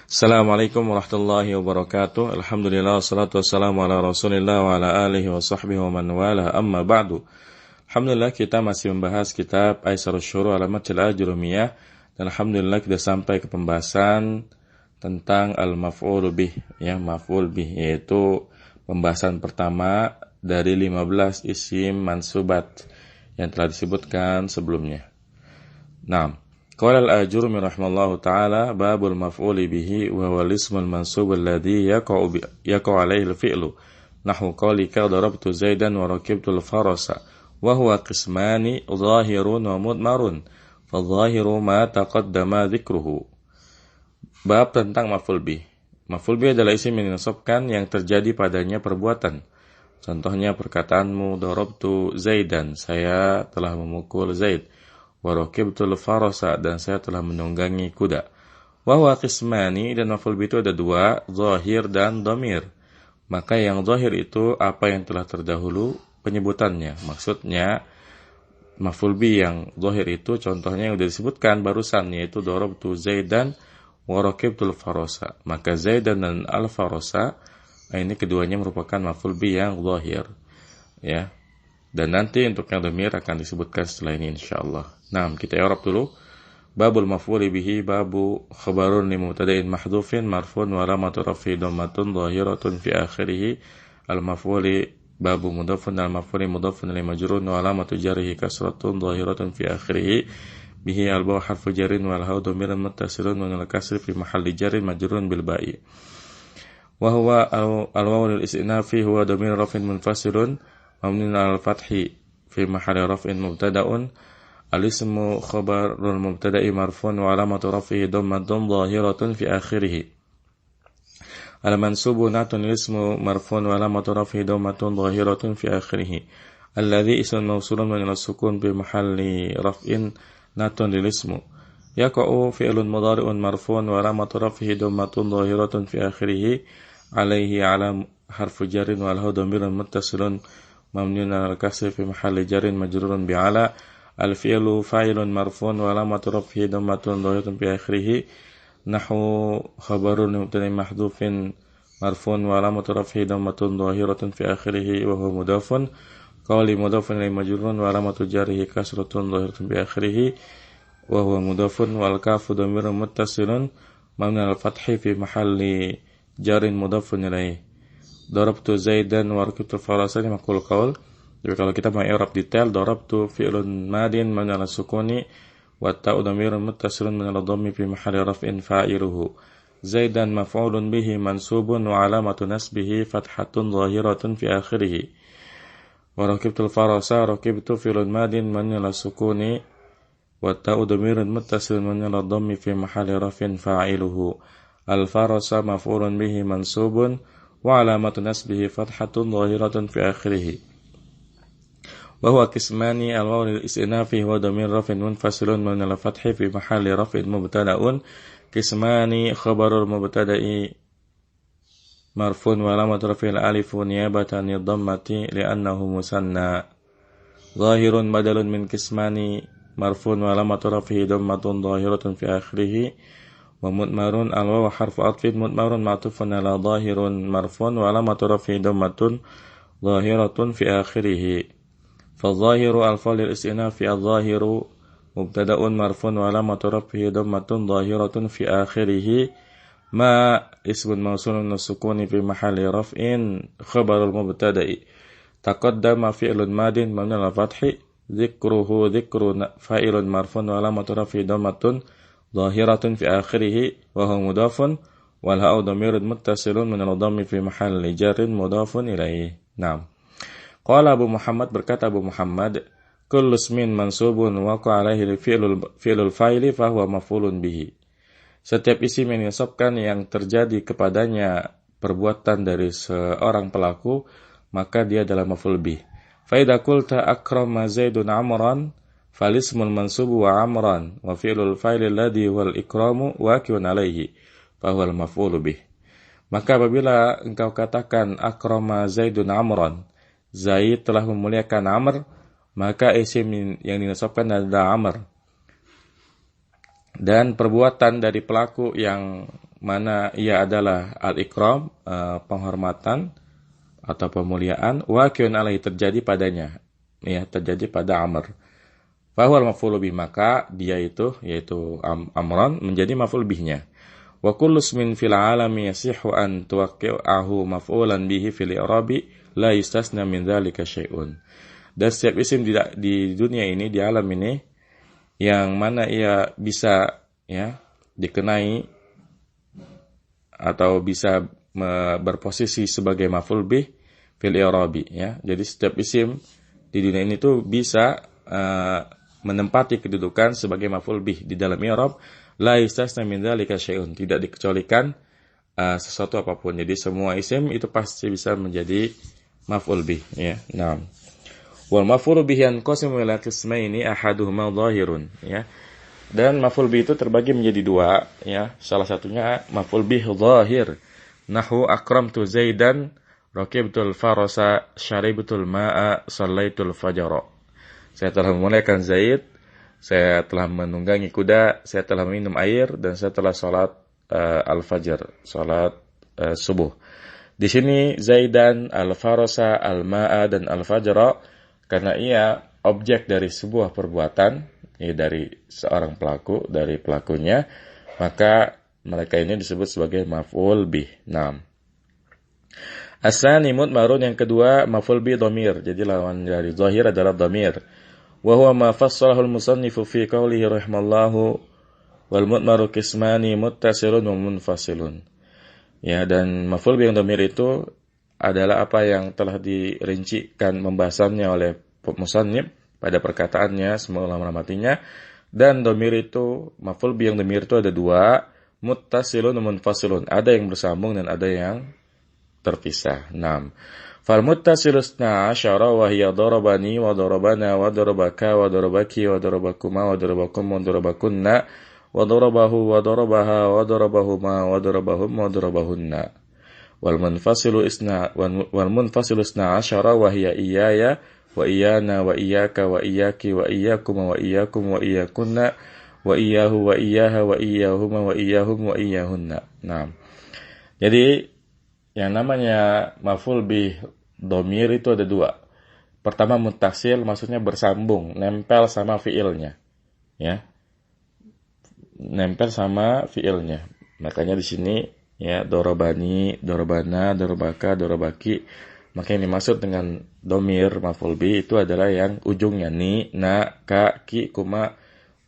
Assalamualaikum warahmatullahi wabarakatuh. Alhamdulillah wassalatu wassalamu ala Rasulillah wa ala alihi wa sahbihi wa man wala amma ba'du. Alhamdulillah kita masih membahas kitab Aisarus Syuru' ala Matil Ajrumiyah dan alhamdulillah kita sampai ke pembahasan tentang al-maf'ul bih, ya, maf'ul bih yaitu pembahasan pertama dari 15 isim mansubat yang telah disebutkan sebelumnya. Nah, qala al-Ajurumi rahimallahu ta'ala babul maf'uli bihi wa huwa al-ismul mansub alladhi yaqa'u alayhi al-fi'lu nahwu qawlika darabtu Zaidan wa rakibtu al-farasa wa huwa qismani zahirun wa mudmarun fadh-dhahiru ma taqaddama dzikruhu. Bab tentang maf'ul bih. Maf'ul bih adalah isim yang dinasabkan yang terjadi padanya perbuatan. Contohnya perkataanmu darabtu Zaidan, saya telah memukul Zaid. Wa rakibtul farasa, dan saya telah menunggangi kuda. Wa huwa qismani, dan maf'ul bih itu ada dua, zahir dan dhamir. Maka yang zahir itu apa yang telah terdahulu penyebutannya. Maksudnya maf'ul bih yang zahir itu contohnya yang sudah disebutkan barusan, yaitu darabtu Zaidan wa rakibtul farasa. Maka Zaidan dan al-farasa ini keduanya merupakan maf'ul bih yang zahir, ya. Dan nanti untuk yang dhamir akan disebutkan setelah ini insyaallah. Nah, kita i'rab dulu. Babul maf'uli bihi babu khabarun li mubtada'in mahdhufin marfu'un wa alamatu raf'i dhammatun dhahiratun fi akhirih. Al-maf'uli babu mudhafun al-maf'uli mudhafun li majrurun wa alamatu jarrihi kasratun dhahiratun fi akhirih. Bihi al-baw harfu jarrin wal haw dhamirun muttasilun wa al-kasri fi mahalli jarrin majrurun bil ba'i. Wa huwa al-wawu lil istinafi huwa dhamir raf'in munfasilun mamnun al-fathi fi mahalli raf'in mubtada'un. Al-ismu khabarul mubtada'i marfu'un wa alamatu raf'ihi dhammatun dhahiratun fi akhirih. Al-mansubu natun al-ismu marfu'un wa alamatu raf'ihi dhammatun dhahiratun fi akhirih. Alladhi ismun mawsulun min as-sukun bi mahalli raf'in natun lil-ismu. Yaqa'u fi'lun mudhari'un marfu'un wa alamatu raf'ihi dhammatun dhahiratun fi akhirih. Alayhi alam harfu jarrin wal haw dhamirun muttasilun mamnun al-kasri fi mahalli jarrin majrurun bi ala. Al-fi'lu fa'ilun marfu'un wa alamatu raf'ihi dhammatun dhahiratun fi akhirih. Nahwu khabarun mubtada'in mahdhufin marfu'un wa alamatu raf'ihi dhammatun dhahiratun fi akhirih wa huwa mudhafun. Qawli mudhafun ilayhi majrurun wa alamatu jarrihi kasratun dhahiratun fi akhirih wa huwa mudhafun wal kafu dhamirun muttasilun mamnun al-fathi fi mahalli jarrin mudhafun ilayhi. Darabtu Zaidan wa rakibtu farasa ini maqul qaul. Jadi kalau kita mau i'rab detail, darabtu fi'lun madin mabni 'ala sukuni wa ta'u dhamirun muttasilun min al-dhammi fi mahalli raf'in fa'iluhu. Zaidan maf'ulun bihi mansubun wa 'alamatu nasbihi fathatun dhahiratun fi akhirih. Wa rakibtul farasa, rakibtu fi'lun madin mabni 'ala sukuni wa ta'u dhamirun muttasilun min al-dhammi fi mahalli raf'in fa'iluhu. Al-farasa maf'ulun bihi mansubun wa 'alamatu nasbihi fathatun dhahiratun fi akhirih. Wa huwa qismani al-wawu lil istinafi huwa dhamir raf'in munfasilun min al-fathi fi mahalli raf'in mubtada'un. Qismani khabarul mubtada'i marfu'un wa alamatu raf'il alifu niyabatan ad-dhammati li'annahu musanna. Zahirun badalun min qismani marfu'un wa alamatu raf'ihi dhammatun dhahiratun fi akhirih. Wa mudmarun al-wawu harfu atfin mudmarun ma'tufun ala zahirun marfu'un wa alamatu raf'ihi dhammatun dhahiratun fi akhirih. فالظاهر الفعل الاستئناف الظاهر مبتدأ مرفوع وعلامة رفعه ضمة ظاهرة في آخره ما اسم موصول من السكون في محل رفع خبر المبتدأ تقدم فعل ماض مبني على الفتح ذكره ذكر فاعل مرفوع وعلامة رفعه ضمة ظاهرة في آخره وهو مضاف والهاء ضمير متصل من الضم في محل جر مضاف إليه. نعم. Qala Abu Muhammad, berkata Abu Muhammad, kullu ismin mansubun waqa alaihi fi'lul fa'ili fahuwa maf'ulun bihi. Setiap isim yang dinasabkan yang terjadi kepadanya perbuatan dari seorang pelaku, maka dia adalah maf'ul bih. Fa idza qulta akrama Zaidun Amran, fal ismul mansubu wa amran wa fi'lul fa'ili alladhi wal ikramu waqi'un alaihi fahuwa al-maf'ulu bih. Maka apabila engkau katakan akrama Zaidun Amran, Zaid telah memuliakan Amr, maka isim yang dinasabkan adalah Amr. Dan perbuatan dari pelaku yang mana ia adalah al-ikram, penghormatan atau pemuliaan, waqi'un alaihi, terjadi padanya, ya, terjadi pada Amr. Fahuwal maf'ul bih, maka dia itu, yaitu Amran, menjadi maf'ul bihnya. Wa kullu ismin fil alami yasihu an tuwaqqi'ahu maf'ulan bihi fil i'rabi la yustasna min dzalika syai'un. Dan setiap isim di dunia ini, di alam ini, yang mana ia bisa, ya, dikenai atau bisa berposisi sebagai maf'ul bih fil i'rabi, ya. Jadi setiap isim di dunia ini tuh bisa menempati kedudukan sebagai maf'ul bih di dalam i'rab, la yustasna min dzalika syai'un, tidak dikecualikan sesuatu apapun. Jadi semua isim itu pasti bisa menjadi maf'ul bih, ya. Naam. Wal maf'ul bih yanqasimu ila qismaini ahaduhuma dhahirun, ya. Dan maf'ul bih itu terbagi menjadi dua, ya. Salah satunya maf'ul bih dhahir. Nahu akramtu Zaidan, raqibtul farasa, syaribtul ma'a, shallaitul fajra. Saya telah memuliakan Zaid, saya telah menunggangi kuda, saya telah minum air, dan saya telah salat al-fajr, salat subuh. Di sini Zaidan, al-farasa, al-ma'a, dan al-fajra, karena ia objek dari sebuah perbuatan, ya, dari seorang pelaku, dari pelakunya, maka mereka ini disebut sebagai maf'ul bih. Naam. As-sani mudmarun, yang kedua maf'ul bih dhamir. Jadi lawan dari zahir adalah dhamir. Wa huwa ma fassalahu al-musannifu fi qawlihi rahimallahu wal mudmaru qismani muttasilun wa munfasilun. Ya, dan maf'ul bih yang dhamir itu adalah apa yang telah dirincikan pembahasannya oleh musannif pada perkataannya, semoga Allah merahmatinya. Dan dhamir itu, maf'ul bih yang dhamir itu ada dua, muttasilun wa munfasilun. Ada yang bersambung dan ada yang terpisah. 6. Fal muttasil isna asyara wa hiya darabani wa darabana wa darabaka wa darabaki wa darabakuma wa darabakum wa darabakunna wa darabahu wa darabaha wa darabahuma wa darabahum wa darabahunna. Wal munfasilu isna asyara wa hiya iyaya wa iyana wa iyaka wa iyaki wa iyakuma wa iyakum wa iyakunna wa iyahu wa iyaha wa iyahuma wa iyahum wa iyahunna. Nah, jadi yang namanya maf'ul bih dhamir itu ada dua. Pertama muttasil, maksudnya bersambung, nempel sama fiilnya, ya, nempel sama fiilnya. Makanya di sini, ya, dorobani, dorobana, dorobaka, dorobaki. Maka yang dimaksud dengan dhamir maf'ul bih itu adalah yang ujungnya ni, na, ka, ki, kuma,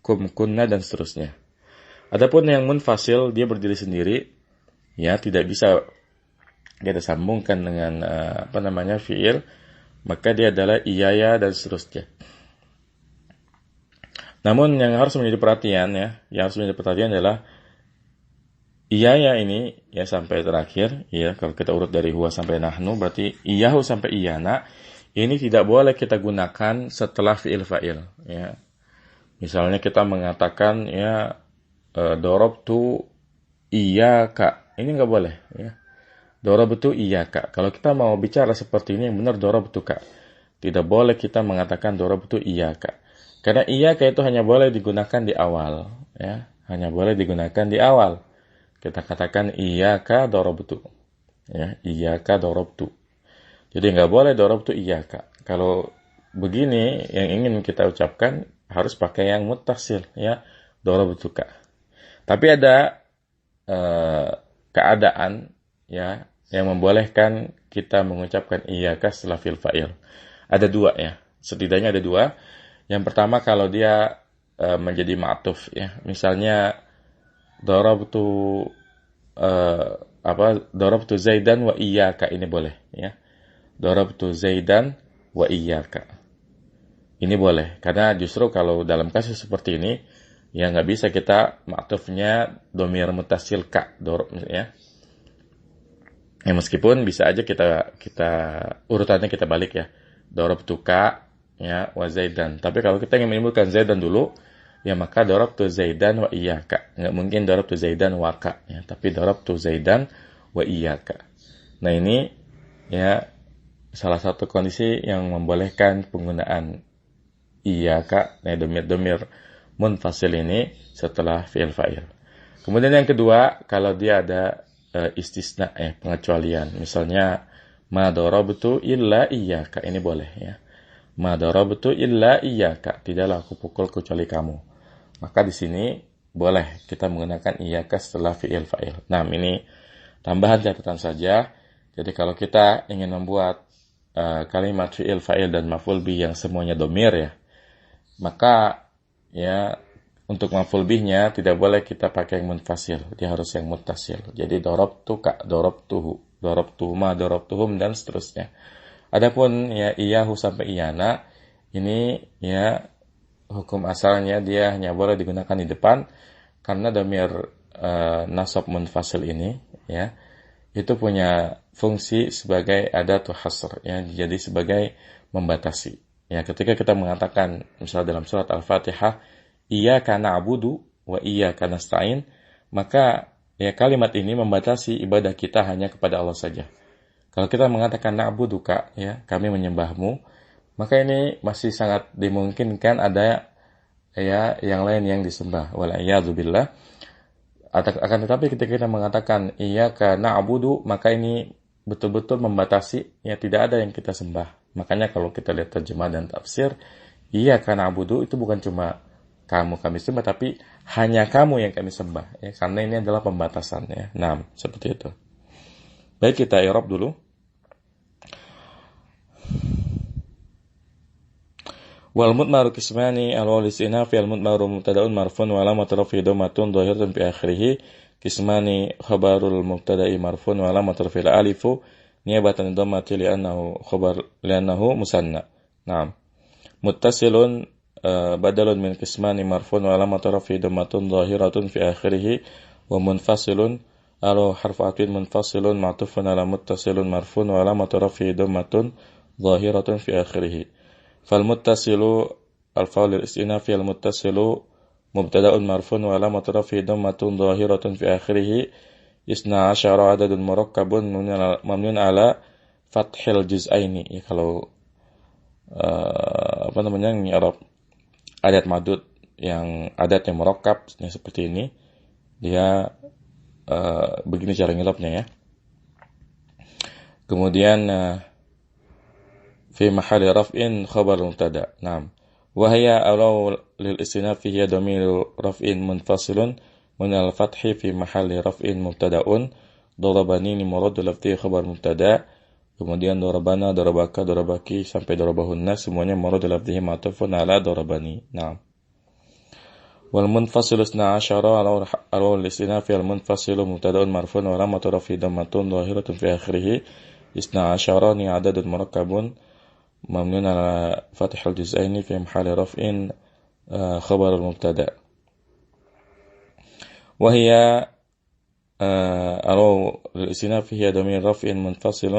kum, kunna, dan seterusnya. Adapun yang munfasil, dia berdiri sendiri, ya, tidak bisa kita sambungkan dengan fiil, maka dia adalah iyaya dan seterusnya. Namun yang harus menjadi perhatian, ya, yang harus menjadi perhatian adalah iyaya ini, ya, sampai terakhir, ya, kalau kita urut dari huwa sampai nahnu, berarti iyahu sampai iyana, ini tidak boleh kita gunakan setelah fiil fa'il, ya. Misalnya kita mengatakan, ya, dorobtu iyaka, ini nggak boleh, ya. Dorobtu iyaka. Kalau kita mau bicara seperti ini, yang benar dorobtu ka. Tidak boleh kita mengatakan dorobtu iyaka. Karena iyaka itu hanya boleh digunakan di awal, ya. Hanya boleh digunakan di awal. Kita katakan iyaka dorobtu, ya, iyaka dorobtu. Jadi nggak boleh dorobtu iyaka. Kalau begini yang ingin kita ucapkan harus pakai yang muttasil, ya, dorobtu ka. Tapi ada keadaan, ya, yang membolehkan kita mengucapkan iyaka setelah fi'il fa'il. Ada dua, ya. Setidaknya ada dua. Yang pertama kalau dia menjadi ma'tuf, ya. Misalnya darabtu darabtu Zaidan wa iyaka, ini boleh, ya. Darabtu Zaidan wa iyaka. Ini boleh karena justru kalau dalam kasus seperti ini, ya, nggak bisa kita ma'tufnya dhamir muttasil ka, ya. Ya, meskipun bisa aja kita urutannya kita balik, ya. Darabtu ka, ya, wa Zaidan. Tapi kalau kita ingin menimbulkan Zaidan dulu, ya, maka darabtu Zaidan wa iyyaka. Enggak mungkin darabtu Zaidan wa ka, ya, tapi darabtu Zaidan wa iyyaka. Nah, ini, ya, salah satu kondisi yang membolehkan penggunaan iyyaka, dhamir munfasil ini setelah fi'il fa'il. Kemudian yang kedua, kalau dia ada istisna, pengecualian. Misalnya, ma darabtu illa iyyaka. Ini boleh ya. Ma darabtu illa iyyaka. Tidaklah aku pukul kecuali kamu. Maka di sini boleh kita menggunakan iyyaka setelah fi'il fa'il. Nah, ini tambahan catatan saja. Jadi kalau kita ingin membuat kalimat fi'il fa'il dan maf'ul bih yang semuanya domir ya, maka ya untuk maf'ul bihnya tidak boleh kita pakai yang munfasil, dia harus yang muttasil. Jadi darabtuka, darabtuhu, darabtuhuma, darabtuhum dan seterusnya. Adapun ya iyahu sampai iyana, ini ya hukum asalnya dia hanya boleh digunakan di depan karena domir nasab munfasil ini ya itu punya fungsi sebagai adatu hasr ya, jadi sebagai membatasi. Ya, ketika kita mengatakan misalnya dalam surat Al-Fatihah iyyaka na'budu wa iyyaka nasta'in, maka ya kalimat ini membatasi ibadah kita hanya kepada Allah saja. Kalau kita mengatakan na'buduka ya, kami menyembahmu, maka ini masih sangat dimungkinkan ada ya yang lain yang disembah. Wal a'yadzu billah. Akan tetapi ketika kita mengatakan iyyaka na'budu, maka ini betul-betul membatasi ya tidak ada yang kita sembah. Makanya kalau kita lihat terjemah dan tafsir, iyyaka na'budu itu bukan cuma kami sembah, tapi hanya kamu yang kami sembah ya, karena ini adalah pembatasan ya. Nah, seperti itu. Baik, kita i'rab dulu. Wal mudmaru qismani al-waw listinaf al mudmaru mubtada'un marfun wa alamat raf'i dhammatun dhahiratun fi akhirih qismani khabarul mubtada'i marfun wa alamat raf'il alifu niyabatan dhammati li'annahu musanna. Naam. Muttasilun badalun min qismani marfun wa alamat raf'i dhammatun dhahiratun fi akhirih wa munfasilun alo harfu atfin munfasilun ma'tufun ala muttasilun marfun wa alamat raf'i dhammatun dhahiratun fi akhirih. فالمتصل الفعل الاستئنافي المتصل مبتدأ مرفوع وعلامة رفعه ضمة ظاهرة في آخره 12 عدد مركب مبني على فتح الجزئين. Ya, kalau Arab adat madud yang adat yang murakkab yang seperti ini, dia begini cara ngilapnya ya. Kemudian في محل رفع خبر مبتدا. نعم. وهي أولو للاستئناف هي ضمير رفع منفصل من الفتح في محل رفع مبتدا. ضربني مراد لفظي خبر مبتدا. Kemudian darabana, darabaka, darabaki sampai darabahunna semuanya marad lafzihi ma'tufun ala darabani. Naam. Wal munfasil 12 ala al-istinaf al munfasil mubtada'un marfu'un wa alamatu raf'i dhammatun dhahiratun fi akhirih 12 ni adadun murakkabun ممنون على فتح الجزئين في محل رفع خبر المبتدا. وهي أو الاستئناف هي ضمير رفع منفصل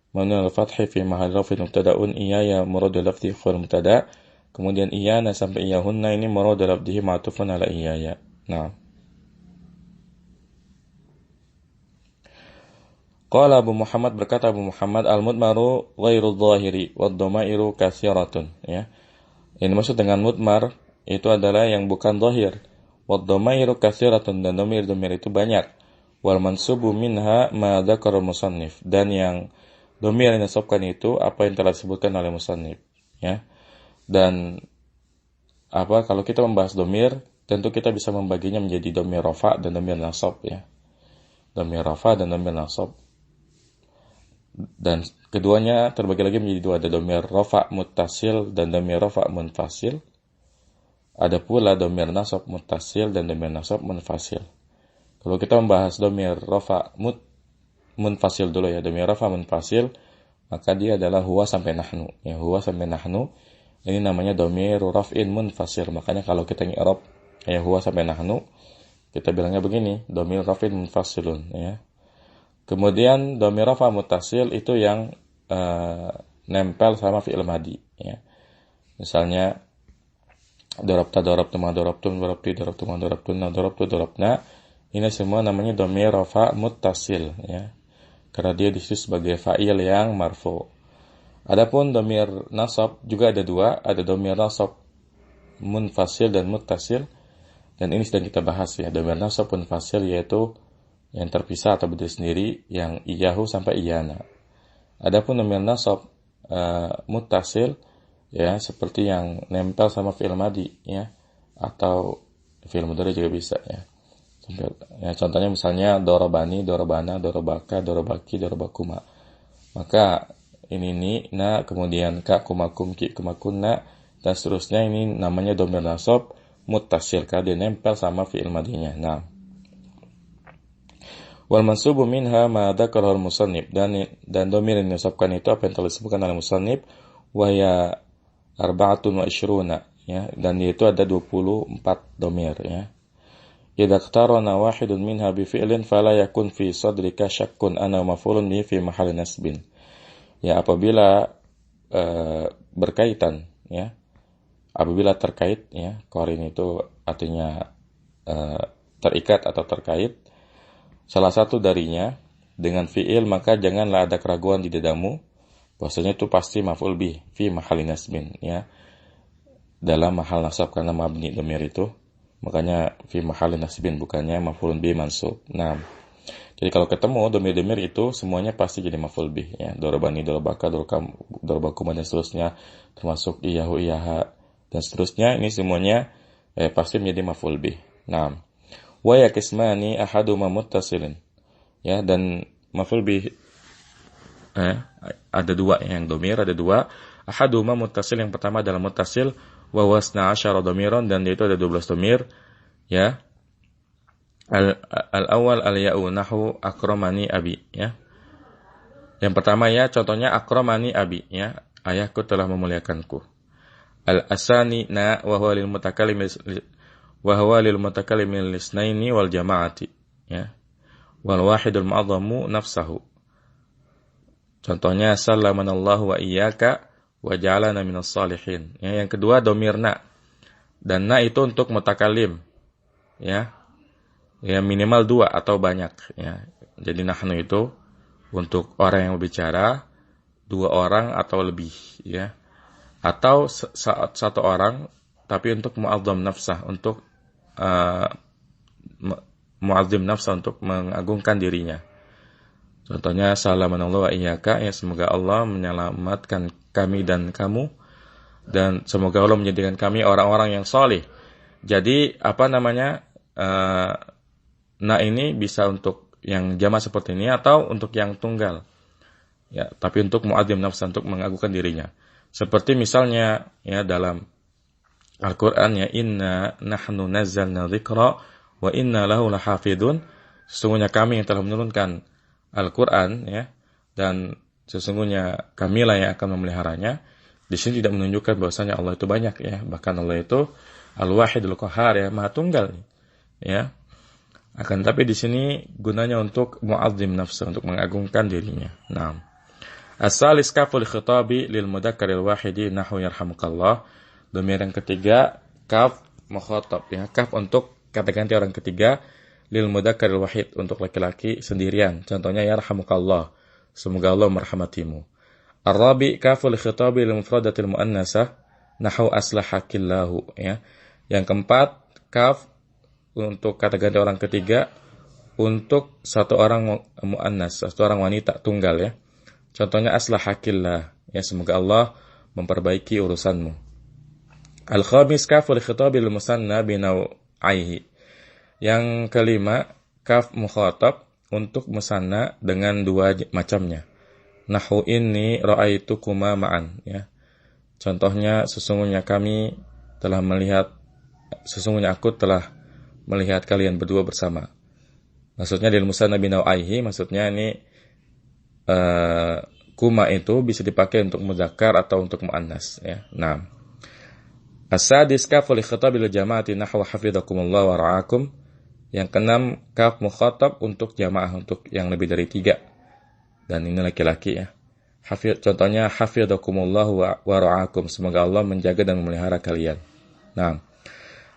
ممنون على الفتح في محل رفع مبتدا. إيايا مراد لفظه خبر المبتدا. Kemudian iyana sampai iyahunna ini marad lafdhihi ma'tufun ala iyaya. Nah. Qala Abu Muhammad, berkata Abu Muhammad, al-mudmaru ghairu dhahiri wad dhamairu katsiratun ya. Ini maksud dengan mudmar itu adalah yang bukan dhahir. Wad dhamairu katsiratun, dan dhamir-dhamir itu banyak. Wal mansubu minha ma dzakara musannif, dan yang dhamir yang disebutkan itu apa yang telah disebutkan oleh musannif ya. Dan kalau kita membahas dhamir, tentu kita bisa membaginya menjadi dhamir rafa dan dhamir nasab ya. Dhamir rafa dan dhamir nasab. Dan keduanya terbagi lagi menjadi dua, ada dhamir rafa muttasil dan dhamir rafa munfasil. Ada pula dhamir nasab muttasil dan dhamir nasab munfasil. Kalau kita membahas dhamir rafa munfasil dulu ya, dhamir rafa munfasil, maka dia adalah huwa sampai nahnu. Ya, huwa sampai nahnu ini namanya dhamir raf'in munfasil. Makanya kalau kita i'rab ya huwa sampai nahnu, kita bilangnya begini, dhamir raf'in munfasilun ya. Kemudian dhamir rafa muttasil itu yang nempel sama fi'il madhi ya. Misalnya darabta, darabtuma, darabtum, darabti, darabtuma, darabtunna, darabtu, darabna. Ini semua namanya dhamir rafa muttasil ya. Karena dia disebut sebagai fa'il yang marfu. Adapun dhamir nasab juga ada dua, ada dhamir nasab munfasil dan muttasil. Dan ini sedang kita bahas ya, dhamir nasab munfasil yaitu yang terpisah atau berdiri sendiri, yang iyahu sampai iyana. Adapun dhamir nasab muttasil ya, seperti yang nempel sama fi'il madi ya, atau fi'il mudhari juga bisa ya. Contohnya misalnya dorobani, dorobana, dorobaka, dorobaki, dorobakuma. Maka ini na, kemudian ka, kumakum, ki, kumakunna, dan seterusnya, ini namanya dhamir nasab muttasil karena dia nempel sama fi'il madinya. Nah, wal mansubu minha ma dzakarahu al-musannif, dan dhamir yang disebutkan itu apa yang telah disebutkan oleh musannif, wa ya arba'atun wa ishruna ya, dan itu ada 24 dhamir ya. Idza iqtarana wahidun minha bi fi'lin fala yakun fi sadrika syakkun ana maf'ulun bihi fi mahalli nasbin. Ya, apabila berkaitan ya, apabila terkait ya, qarin itu artinya terikat atau terkait salah satu darinya dengan fi'il, maka janganlah ada keraguan di dadamu bahwasanya itu pasti maf'ul bih fi mahalli nasbin ya, dalam mahal nasab, karena mabni dhamir itu, makanya fi mahalli nasbin, bukannya maf'ulun bih mansub. Nah, jadi kalau ketemu dhamir-dhamir itu semuanya pasti jadi maf'ul bih ya, dorobani, dorobaka, dorobakuma, dan seterusnya, termasuk iyahu, iyaha, dan seterusnya, ini semuanya pasti menjadi maf'ul bih. Nah, wa yakismani ahaduma muttasilin ya, dan maf'ul bih ada dua, yang dhamir ada dua. Ahaduma muttasil, yang pertama adalah muttasil, wa wasna asyara dhamiran, dan itu ada 12 dhamir ya. Al-awwal al-ya'u nahu akramani abi ya. Yang pertama ya, contohnya akramani abi ya, ayahku telah memuliakanku. Al-asani na wa huwa lil mutakallim lisnaini wal jama'ati ya. Wal wahidul mu'azzamu nafsahu. Contohnya sallamanallahu wa iyyaka wa ja'alana minas salihin ya. Yang kedua dhamir na, dan na itu untuk mutakallim ya. Ya, minimal 2 atau banyak ya. Jadi nahnu itu untuk orang yang berbicara, 2 orang atau lebih ya. Atau satu orang tapi untuk mu'azzam nafsah, untuk mu'azzim nafsah, untuk mengagungkan dirinya. Contohnya salamanallahu wa iyyaka ya, semoga Allah menyelamatkan kami dan kamu, dan semoga Allah menjadikan kami orang-orang yang saleh. Jadi nah ini bisa untuk yang jama' seperti ini atau untuk yang tunggal ya, tapi untuk mu'azzim nafsah, untuk mengagungkan dirinya. Seperti misalnya ya dalam Al-Qur'an ya, inna nahnu nazzalna dzikra wa inna lahu lahafidun, sesungguhnya kami yang telah menurunkan Al-Qur'an ya, dan sesungguhnya kamilah yang akan memeliharanya. Di sini tidak menunjukkan bahwasanya Allah itu banyak ya, bahkan Allah itu Al-Wahidul Qahhar ya, Maha Tunggal ya. Akan tapi di sini gunanya untuk mu'azzim nafsa, untuk mengagungkan dirinya. Nah, as-salis kaful khitabi lil mudzakaril wahidi nahu yarhamukallah. Dhamir yang ketiga kaf mukhatab ya, kaf untuk kata ganti orang ketiga, lil mudzakaril wahid untuk laki-laki sendirian. Contohnya yarhamukallah, semoga Allah merahmatimu. Ar-rabi kaful khitabi lil mufradatil muannasah nahu aslahakillahu ya. Yang keempat kaf untuk kata ganti orang ketiga untuk satu orang muannas, satu orang wanita tunggal ya. Contohnya aslahakillah ya, semoga Allah memperbaiki urusanmu. Al-khamis kaful khitabi lil musanna binawaihi. Yang kelima kaf mukhatab untuk musanna dengan 2 macamnya. Nahu inni ra'aitukuma ma'an ya. Contohnya sesungguhnya aku telah melihat kalian berdua bersama. Maksudnya lil musanna binawaihi, maksudnya ini kuma itu bisa dipakai untuk mudzakkar atau untuk muannas ya. Nah, as-sadis kaful khitab lil jama'ati nahwa hafizakumullah wa ra'akum. Yang keenam kaf mukhatab untuk jamaah, untuk yang lebih dari 3, dan ini laki-laki ya. Contohnya hafizakumullah wa ra'akum, semoga Allah menjaga dan memelihara kalian. Nah,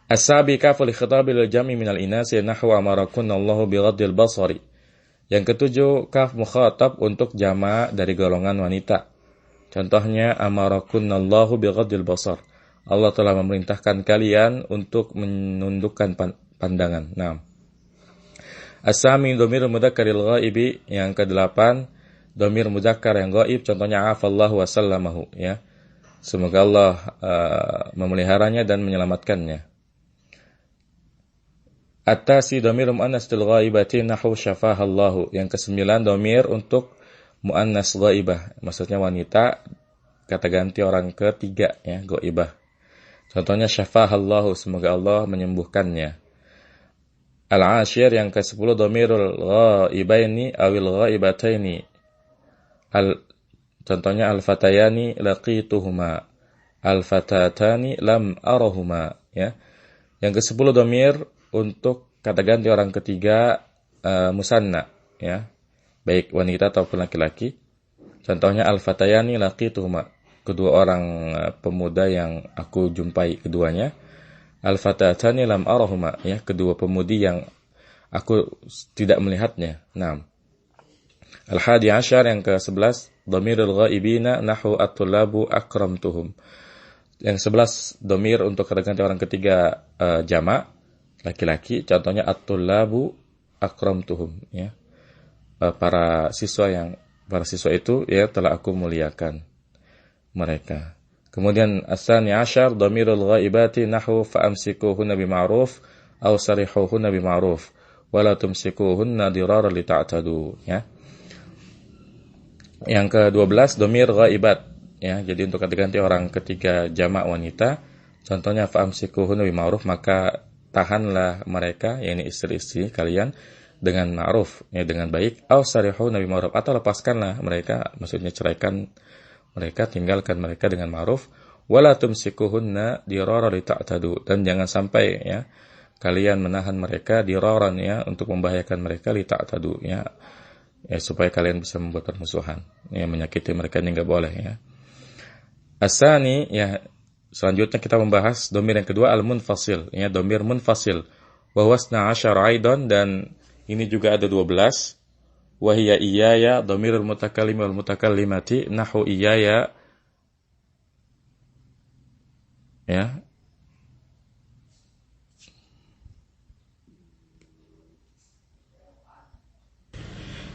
as-sabi kaful khitab lil jami' minal inasi nahwa amarakunallahu bighaddil basari. Yang ketujuh kaf mukhatab untuk jama' dari golongan wanita. Contohnya amarakunallahu bighaddil basar, Allah telah memerintahkan kalian untuk menundukkan pandangan. Nah, as-sami dhamirul mudzakkaril ghaibi, yang ke-8 dhamir mudzakkar yang gaib, contohnya afallahu wa sallamahu, ya. Semoga Allah memeliharanya dan menyelamatkannya. At-tasi dhamir muannas lil ghaibati nahu syafahallahu, yang ke-9 dhamir untuk muannas ghaibah, maksudnya wanita, kata ganti orang ketiga, ya, ghaibah. Contohnya syafahallahu, semoga Allah menyembuhkannya. Al-ashir yang ke-10 dhamirul ghaibaini awil ghaibataini. Contohnya al-fatayani laqituhuma, al-fatatani lam arahuma, ya. Yang ke-10 dhamir untuk kata ganti orang ketiga musanna, ya, baik wanita ataupun laki-laki. Contohnya al-fatayani laqituhuma, kedua orang pemuda yang aku jumpai keduanya. Al-fatatani lam arahuma, ya, kedua pemudi yang aku tidak melihatnya. Naam. Al-hadi asyar yang ke-11 dhamirul ghaibina nahu at-tullabu akramtuhum. Yang 11 dhamir untuk kata ganti orang ketiga jamak laki-laki, contohnya at-tullabu akramtuhum, ya. Para siswa itu, ya, telah aku muliakan mereka. Kemudian as-sani asyar dhamirul ghaibati nahu fa'amsikuhunna bima'ruf aw sarihuhunna bima'ruf wa la tumsikuhunna diraran li ta'tadu, ya. Yang ke-12 dhamir ghaibat, ya. Jadi untuk kata ganti orang ketiga jamak wanita, contohnya fa'amsikuhunna bima'ruf, maka tahanlah mereka, yakni istri-istri kalian, dengan ma'ruf, ya, dengan baik, aw sarihunna bima'ruf, atau lepaskanlah mereka, maksudnya ceraikan mereka, tinggalkan mereka dengan ma'ruf. Wala tumsikuhunna diraran li ta'tadu, dan jangan sampai, ya, kalian menahan mereka diraran, ya, untuk membahayakan mereka, li ta'tadu, ya, supaya kalian bisa membuat permusuhan, ya, menyakiti mereka, ini enggak boleh, ya. Asani, ya, selanjutnya kita membahas dhamir yang kedua al-munfasil, ya, dhamir munfasil. Wa wasna 'ashar aidan, dan ini juga ada 12. Wahia iyaya dhamirul mutakallim wal mutakallimati nahu iyaya, ya.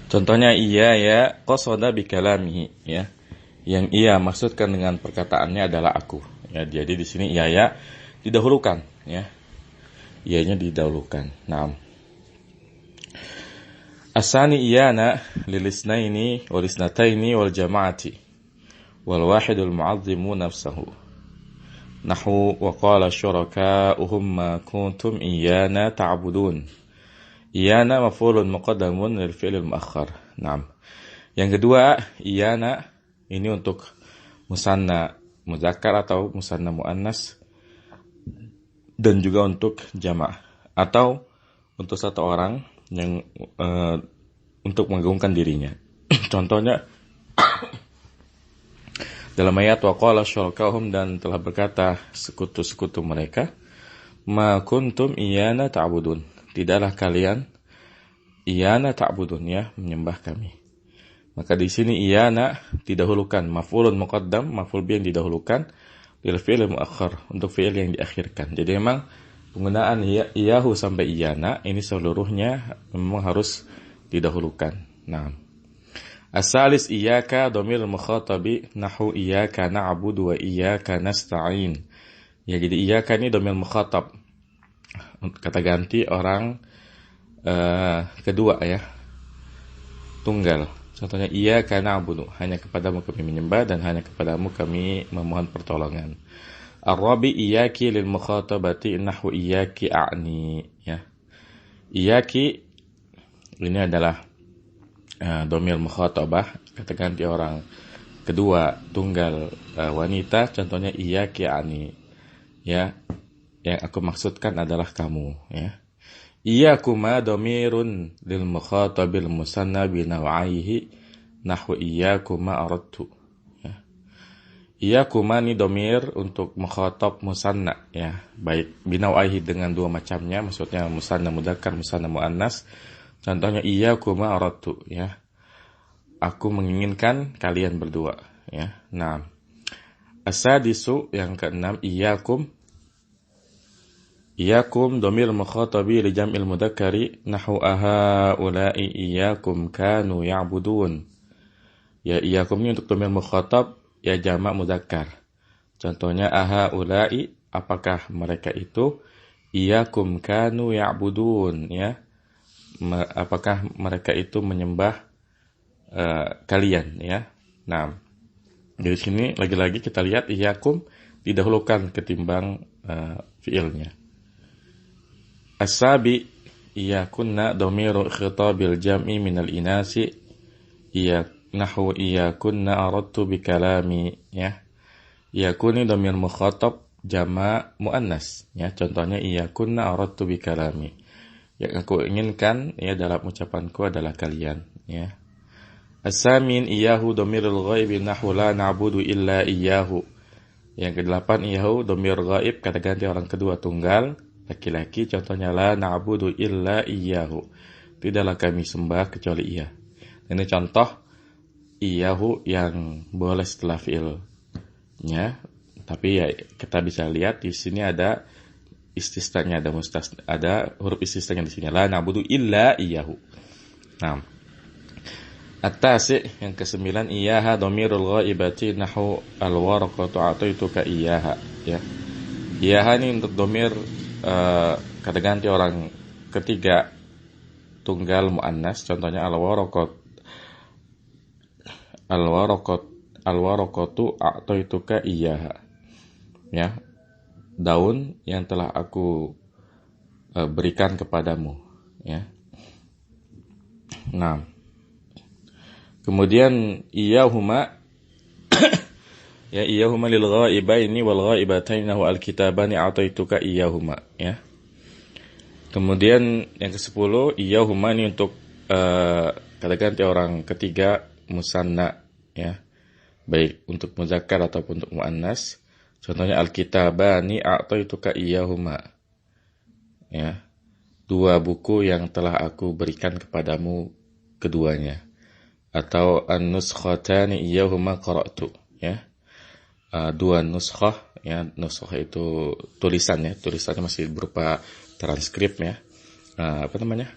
Contohnya iyaya qasada bi kalamihi, ya. Yang ia maksudkan dengan perkataannya adalah aku, ya. Jadi di sini iyaya didahulukan, ya. Iyanya didahulukan. Naam. Asani iyana lilisnaini walisnataini wal jama'ati wal wahidul mu'azzimu nafsahu. Nahu wa qala syuraka'uhum ma kuntum iyana ta'budun. Iyana maf'ulun muqaddamun lil fi'lil muakhkhar. Naam. Yang kedua, iyana ini untuk musanna muzakkar atau musanna muannas, dan juga untuk jama' atau untuk satu orang yang untuk mengagungkan dirinya. Contohnya dalam ayat wa qala syuraka'uhum, dan telah berkata sekutu-sekutu mereka, ma kuntum iyana ta'budun, tidaklah kalian iyana ta'budun, ya, menyembah kami. Maka di sini iyana didahulukan, maf'ulun muqaddam, maf'ul bi yang didahulukan, lil fi'il muakhkhar, untuk fi'il yang diakhirkan. Jadi memang penggunaan iyahu sampai iyana ini seluruhnya memang harus didahulukan. Nah, as-salis iyyaka dhamir mukhatabi nahu iyyaka na'budu wa iyyaka nasta'in. Ya, jadi iyyaka ini dhamir mukhatab, kata ganti orang kedua, ya, tunggal. Contohnya iyyaka na'budu, hanya kepadamu kami menyembah dan hanya kepadamu kami memohon pertolongan. Ar-rabi iyyaki lil mukhatabati nahwu iyyaki a'ni, ya. Iyyaki ini adalah dhamir mukhatabah, kata ganti orang kedua tunggal wanita, contohnya iyyaki a'ni, ya, yang aku maksudkan adalah kamu, ya. Iyyakuma dhamirun lil mukhatabil musanna bi naw'ihi nahwu iyyakuma aradtu. Iyyakuma ni dhamir untuk mukhatab musanna, ya, baik binawaihi dengan dua macamnya, maksudnya musanna mudzakkar, musanna muannas. Contohnya iyyakuma aradtu, ya, aku menginginkan kalian berdua, ya. Nah, As-sadisu yang keenam, iyyakum. Iyyakum dhamir mukhatabi li jam'il mudzakkari nahwu ahaula'i iyyakum kanu ya'budun. Ya, iyyakum ini untuk dhamir mukhatab ya jamak mudzakkar. Contohnya ahaula'i, apakah mereka itu, iyyakum kanu ya'budun, ya. Apakah mereka itu menyembah kalian, ya. Nah, dari sini lagi-lagi kita lihat iyyakum didahulukan ketimbang fiilnya. As-sabi iyyakunna dhamiru khitabil jam'i minal inasi nahwu iyyakunna aradtu bi kalami, ya. Iyakuni dhamir mukhatab jama' muannas, ya. Contohnya iyyakunna aradtu bi kalami. Yang aku inginkan ya dalam ucapanku adalah kalian, ya. As-samin iyyahu dhamirul ghaibi nahwu la na'budu illa iyyahu. Yang kedelapan iyyahu dhamir ghaib kata ganti orang kedua tunggal laki-laki, contohnya la na'budu illa iyyahu. Tidaklah kami sembah kecuali ia. Ini contoh iyyahu yang boleh setelah fi'ilnya. Tapi ya kita bisa lihat di sini ada istisnanya, ada huruf istisnanya di sini. La na'budu illa iyyahu. Nah, at-tasi yang ke-9 iyyaha dhamirul ghaibati nahwu al-waraqatu a'taituka iyyaha, ya. Iyyaha ini untuk dhamir kata ganti orang ketiga tunggal muannas, contohnya al-waraqatu a'taituka iyyaha, ya. Daun yang telah aku berikan kepadamu, ya. Nah, kemudian iyahuma ya iyahuma lil ghaibaini wal ghaibataini wa al kitabani ataituka iyahuma, ya. Kemudian yang ke-10 iyahuma ini untuk kata ganti orang ketiga musanna, ya. Baik untuk muzakkar ataupun untuk muannas. Contohnya al kitabani ataituka iyahuma, ya. 2 buku yang telah aku berikan kepadamu keduanya. Atau an-nuskhatani iyahuma qara'tu, ya. 2 nuskhah, ya. Nuskhah itu tulisan, ya. Tulisannya masih berupa transkrip, ya. Apa namanya?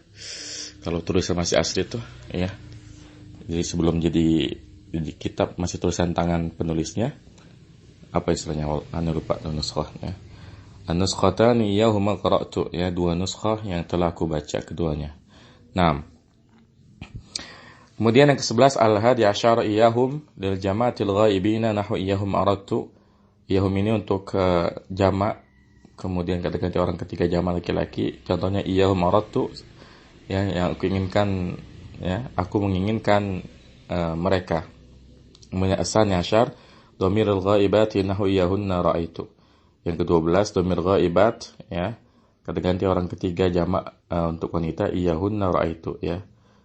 Kalau tulisan masih asli tuh, ya. Jadi sebelum jadi kitab masih tulisan tangan penulisnya. Apa istilahnya? Anu lupa nuskhahnya. An-nuskhatani iyahuma qara'tu, ya. 2 nuskhah yang telah aku baca keduanya. Nah, kemudian yang ke-11 al-hadi asyara iyahum lil jama'atil ghaibina nahwu iyahum aradtu. Iyahum ini untuk jamak, kemudian kata ganti orang ketiga jamak laki-laki, contohnya iyahum aradtu, ya, yang aku inginkan, ya, aku menginginkan mereka. Kemudian as-sani asyar dhamirul ghaibati nahwu iyahunna ra'aitu. Yang ke-12 dhamir ghaibat, ya, kata ganti orang ketiga jamak untuk wanita iyahunna ra'aitu, ya.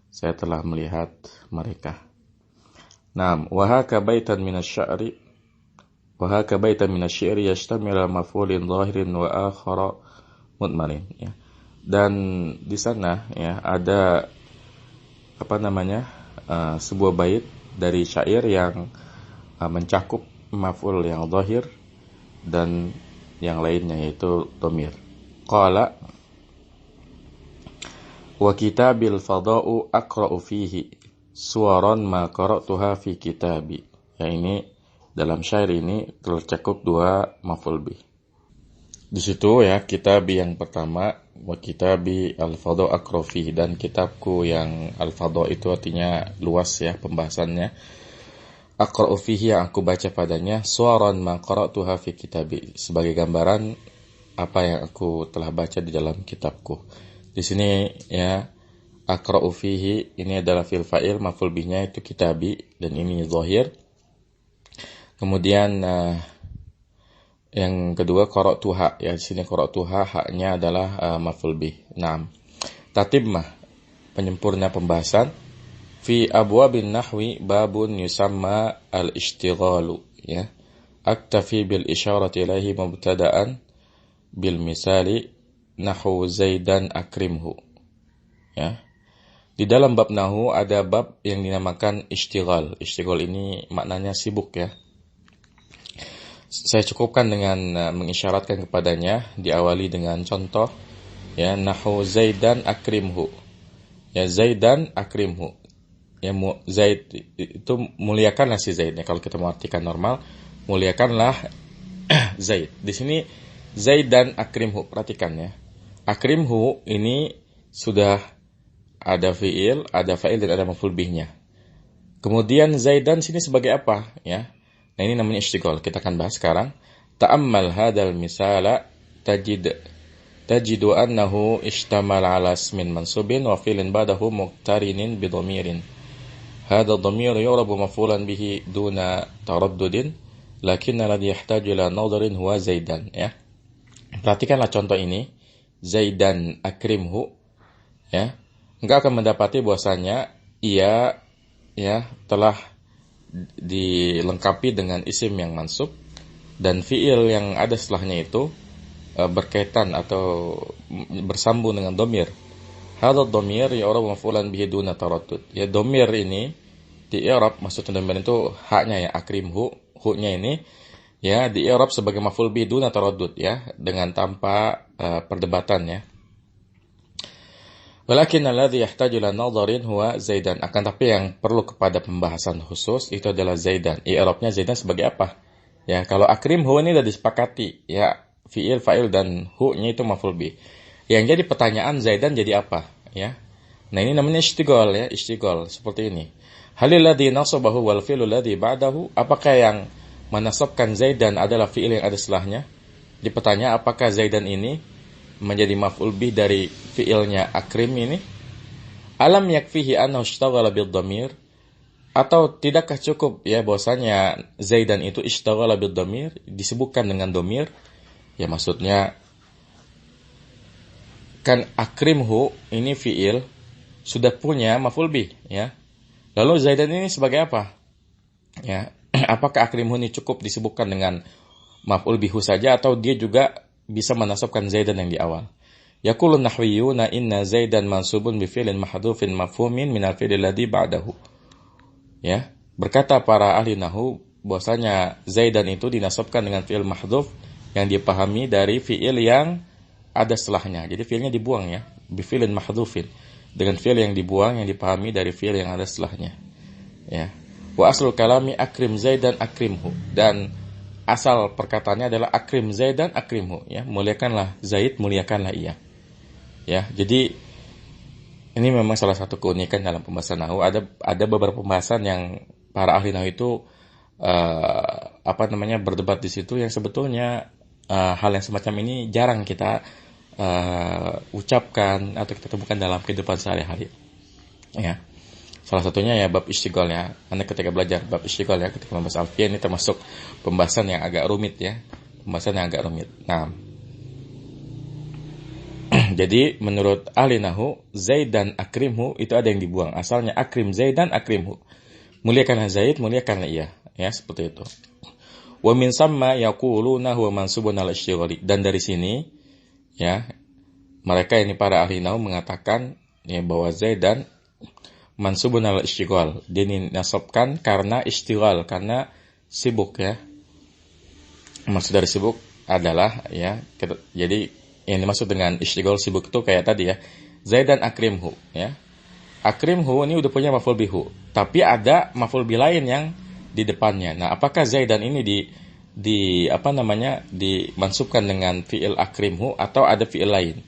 Saya telah melihat mereka. Naam, wa haka baitan minasy-sya'ri yashtamilu maf'ulin dhahirin wa akhara mudmarin, ya. Dan di sana, ya, ada apa namanya? Sebuah bait dari syair yang mencakup maf'ul yang dhahir dan yang lainnya yaitu dhamir. Qala wa kitabil fada'u aqra'u fihi suwaran ma qara'tuha fi kitabi. Ya, ini dalam syair ini tercakup 2 maf'ul bih. Di situ, ya, kitabi yang pertama wa kitabi al-fada'u aqra'u fihi, dan kitabku yang al-fada'u itu artinya luas, ya, pembahasannya. Aqra'u fihi yang aku baca padanya, suwaran ma qara'tuha fi kitabi, sebagai gambaran apa yang aku telah baca di dalam kitabku. Di sini, ya, aqra'u fihi ini adalah fil fa'il, maf'ul bihnya itu kitabi, dan ini zahir. Kemudian yang kedua qara'tuha, ya, di sini qara'tuha haknya adalah maf'ul bih. Naam. Tatibmah, penyempurna pembahasan. Fi abwabin nahwi babun yusamma al-ishtighalu, ya. Aktafi bil isyarati ilaihi mubtada'an bil misali nahwu zaidan akrimhu, ya. Di dalam bab nahwu ada bab yang dinamakan ishtighal. Ishtighal ini maknanya sibuk, ya. Saya cukupkan dengan mengisyaratkan kepadanya, diawali dengan contoh, ya, nahu Zaidan akrimhu. Ya, Zaidan akrimhu. Ya, Zaid itu muliakanlah si Zaid. Ya, kalau kita mau artikan normal, muliakanlah Zaid. Di sini Zaidan akrimhu, perhatikan ya. Akrimhu ini sudah ada fiil, ada fa'il dan ada maf'ul bihnya. Kemudian Zaidan sini sebagai apa, ya? Nah, ini namanya istighol. Kita akan bahas sekarang. Ta'ammal hadal misala tajidu annahu ishtamal ala ismin mansubin wa fi'lin ba'dahu muqtarinin bidhamirin. Hadha dhamir yu'rabu maf'ulan bihi duna taraddudin, lakinna alladhi yahtaju ila nadharin huwa Zaidan, ya. Perhatikanlah contoh ini. Zaidan akrimhu, ya. Engkau akan mendapati bahwasanya ia, ya, telah dilengkapi dengan isim yang mansub dan fiil yang ada setelahnya itu berkaitan atau bersambung dengan domir. Hadha domir yu'rabu maf'ulan bihi duna taraddud. Ya, domir ini di i'rab, maksudnya domir itu haknya ya, akrimhu, hu-nya ini ya di i'rab sebagai maf'ul bihi duna taraddud, ya, dengan tanpa perdebatan, ya. Walakin alladhi yahtaju ila nadharin huwa Zaidan. Akan tapi yang perlu kepada pembahasan khusus itu adalah Zaidan. I'rabnya Zaidan sebagai apa? Ya, kalau akrimhu ini sudah disepakati, ya, fiil, fa'il dan hu-nya itu maf'ul bih. Yang jadi pertanyaan Zaidan jadi apa, ya? Nah, ini namanya istighol, ya, istighol seperti ini. Halil ladzi nasabahu wal fi'lu ladzi ba'dahu? Apakah yang menasabkan Zaidan adalah fiil yang ada setelahnya? Di pertanyaan apakah Zaidan ini menjadi maf'ul bih dari fiilnya akrim ini? Alam yakfihi annahu ishtaghala bid-dhamir? Atau tidakkah cukup, ya, bahwasanya Zaidan itu ishtaghala bid-dhamir, disebutkan dengan dhamir? Ya, maksudnya kan akrimhu ini fiil sudah punya maf'ul bih, ya. Lalu Zaidan ini sebagai apa? Ya, apakah akrimhu ini cukup disebutkan dengan maf'ul bihu saja atau dia juga bisa menasabkan Zaidan yang di awal? Yaqulun nahwiyuna inna Zaidan mansubun bi fi'lin mahdhufin mafhumin min al-fi'li alladhi ba'dahu. Ya, berkata para ahli nahwu bahwasanya Zaidan itu dinasabkan dengan fi'il mahdhuf yang dipahami dari fi'il yang ada setelahnya. Jadi fi'ilnya dibuang, ya, bi fi'lin mahdhufin, dengan fi'il yang dibuang yang dipahami dari fi'il yang ada setelahnya. Ya. Wa aslul kalami akrim Zaidan akrimhu, dan asal perkataannya adalah akrim Zaidan akrimhu, ya, muliakanlah Zaid, muliakanlah ia. Ya, jadi ini memang salah satu keunikan dalam pembahasan nahwu. Ada beberapa pembahasan yang para ahli nahwu itu berdebat di situ, yang sebetulnya hal yang semacam ini jarang kita ucapkan atau kita temukan dalam kehidupan sehari-hari. Ya. Salah satunya ya bab istighol, ya. Anda ketika belajar bab istighol, ya, ketika membahas alfiyah, ini termasuk pembahasan yang agak rumit, ya. Pembahasan yang agak rumit. Nah, jadi menurut ahli nahwu, Zaid dan akrimhu itu ada yang dibuang. Asalnya akrim Zaid dan akrimhu. Muliakanlah Zaid, muliakanlah ia. Ya, seperti itu. Wa min samma yaquluna huwa mansubun ala istighali. Dan dari sini, ya, mereka ini para ahli nahwu mengatakan, ya, bahwa Zaid dan mansubun ala istighal. Dia dinasabkan karena istighal, karena sibuk, ya. Maksud dari sibuk adalah, ya, jadi yang dimaksud dengan istighal sibuk itu kayak tadi, ya. Zaid dan akrimhu, ya. Akrimhu ini udah punya maf'ul bihu, tapi ada maf'ul bi lain yang di depannya. Nah, apakah Zaidan ini dimansubkan dengan fi'il akrimhu atau ada fi'il lain?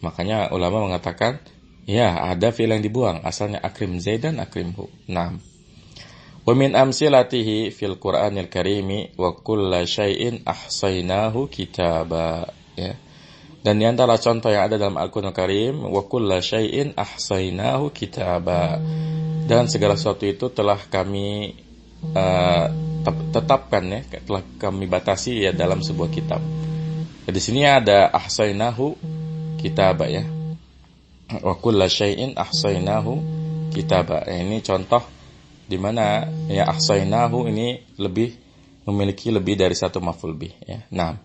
Makanya ulama mengatakan, ya, ada fi'il yang dibuang, asalnya akrim Zaidan akrimhu. Naam. Wa min amsilatihi fil Qur'anil Karimi wa kulla syai'in ahsaynahu kitaba, ya. Dan di antara contoh yang ada dalam Al-Qur'anul Karim, wa kulla syai'in ahsaynahu kitaba. Dan segala sesuatu itu telah kami tetapkan, ya, telah kami batasi, ya, dalam sebuah kitab. Di sini ada ahsaynahu kitaba, ya. Wa kulla syai'in ahsaynahu kitaba. Ini contoh di mana, ya, ahsaynahu ini memiliki lebih dari satu maf'ul bih, ya. Nah,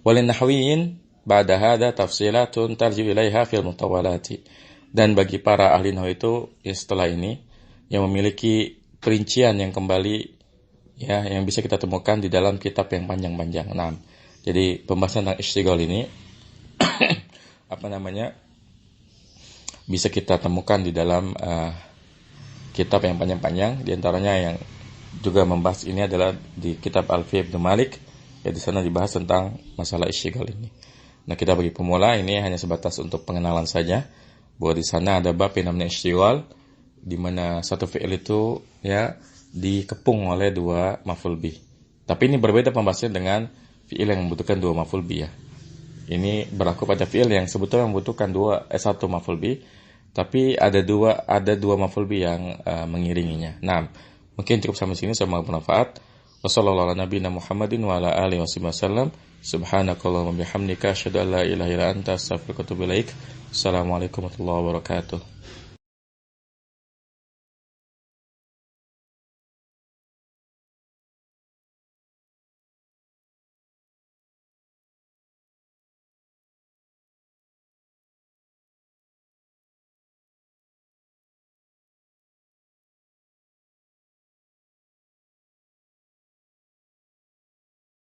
walin nahwiyin ba'da hadza tafsilatun tarji'u ilaiha fil mutawalati. Dan bagi para ahli nahwu itu, ya, setelah ini yang memiliki perincian yang kembali, ya yang bisa kita temukan di dalam kitab yang panjang-panjang. Nah, jadi pembahasan tentang istighol ini bisa kita temukan di dalam kitab yang panjang-panjang. Di antaranya yang juga membahas ini adalah di kitab Alfiyah Ibnu Malik. Ya, di sana dibahas tentang masalah istighol ini. Nah, kita bagi pemula ini hanya sebatas untuk pengenalan saja, bahwa di sana ada bab yang namanya istighol, di mana satu fi'il itu ya dikepung oleh dua maf'ul bih. Tapi ini berbeda pembahasannya dengan fi'il yang membutuhkan dua maf'ul bih ya. Ini berlaku pada fi'il yang sebetulnya membutuhkan satu maf'ul bih, tapi ada dua maf'ul bih yang mengiringinya. Nah, mungkin cukup sampai sini, semoga bermanfaat. Wassallallahu ala nabiyina Muhammadin wa ala alihi wasallam. Subhanakallahumma bihamdika asyhadu an la ilaha illa anta astaghfiruka wa atubu ilaik. Assalamualaikum warahmatullahi wabarakatuh.